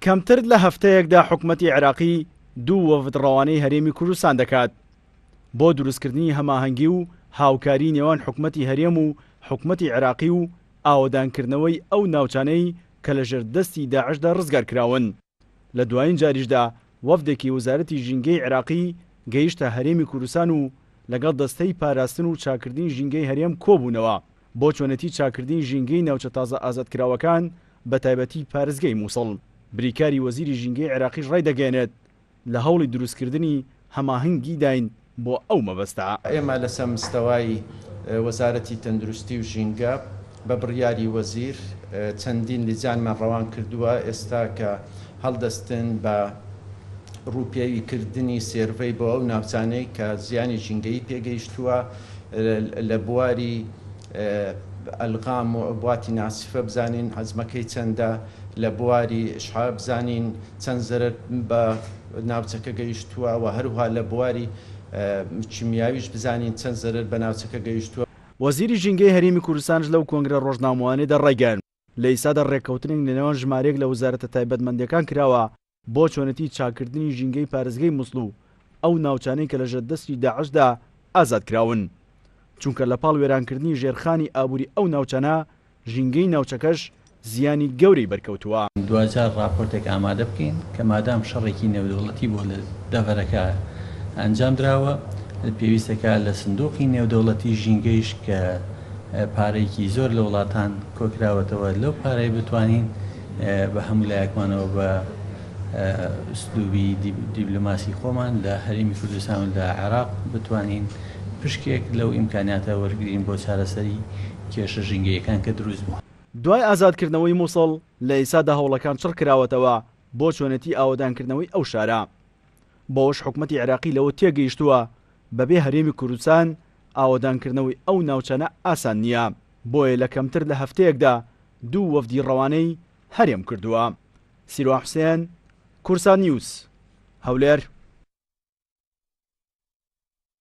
کەمتر لە هەفتەیەکدا حکوومەتی عێراقی دوو وەفد ڕەوانەی هەرێمی کوردستان دەکات بۆ دروستکردنی هەماهەنگی و هاوکاری نێوان حکوومەتی هەرێم و حکوومەتی عێراقی و ئاوەدانکردنەوەی ئەو ناوچانەی کە لە ژێردەستی داعشدا ڕزگارکراون. لە دوایین جاریشدا وەفدێکی وەزارەتی ژینگەی عێراقی گەیشتە هەرێمی کوردستان و لەگەڵ دەستەی پاراستن و چاکردنی ژینگەی هەرێم کۆبوونەوە بۆ چۆنەتی چاکردنی ژینگەی ناوچە تازە ئازادکراوەکان بە تایبەتی پارێزگای مووسڵ. بریکاری وەزیری ژینگەی عێراقیش ڕایدەگەێنێت لە هەوڵی دروستکردنی هەماهەنگی داین بۆ ئەو مەبەستە. ئێمە لەسەر مستەوای وەزارەتی تەندروستی و ژینگە بە بڕیاری وەزیر چەندین لیجانمان ڕەوان کردووە ئێستا کە هەڵدەستن بە ڕووپێویکردنی سێرڤەی بۆ ئەو ناوچانەی کە زیانی ژینگەی پێگەیشتووە لە بواری ئەلغام و بواتی ناسیفە بزانین حەزمەکەی چەندە، لە بواری شحا بزانین چەند زەرەر بە ناوچەکە گەیشتووە و هەروها لە بواری کیمیاویش بزانین چەند زەرەر بە ناوچەکە گەیشتووە. وەزیری ژینگەی هەرێمی کوردستانش لەو کۆنگرە ڕۆژنامەوانەدا ڕایگەیاند لە ئێستادا ڕێککەوتنێک لەنێوان ژمارەیەک لە وەزارەتە تایبەتمەندیەکان کراوە بۆ چۆنەتی چاکردنی ژینگەی پارێزگای مووسڵ و ئەو ناوچانەی کە لە ژێردەستی داعشدا ئازادکراون، چونکە لە پاڵ وێرانکردنی ژێرخانی ئابووری ئەو ناوچانە ژینگەی ناوچەکەش زیانی گەورەی بەرکەوتووە. دوجار راپۆرتێک ئامادە بکەین کە مادام شەڕێکی نێودەوڵەتی بۆ لە دەڤەرەکە ئەنجام درراوە پێویستەکە لە سندوقی نێودەوڵەتی ژینگەیش کە پارێکی زۆر لە وڵاتان کۆکراوەتەوە لەو پارەی بتوانین بە هەموو لایەکمانەوە بە ئوسلوبی دیبلۆماسی خۆمان لە هەرێمی کوردستان و لە عێراق بتوانین پشکێک لەو ئیمکانیاتە وەرگرین بۆ چارەسەری کێشە ژینگەیەکان کە دروست بوو. دوای ئازادکردنەوەی مووسڵ لە ئێستادا هەوڵەکان چڕ کراوەتەوە بۆ چۆنەتی ئاوەدانکردنەوەی ئەو شارە. بۆش حکوومەتی عێراقی لەوە تێگەیشتووە بەبێ هەرێمی کوردستان ئاوەدانکردنەوەی ئەو ناوچانە ئاسان نییە، بۆیە لە کەمتر لە هەفتەیەکدا دوو وەفدی ڕەوانەی هەرێم کردووە. سیروان حوسێن، کورسان نیوز، هەولێر.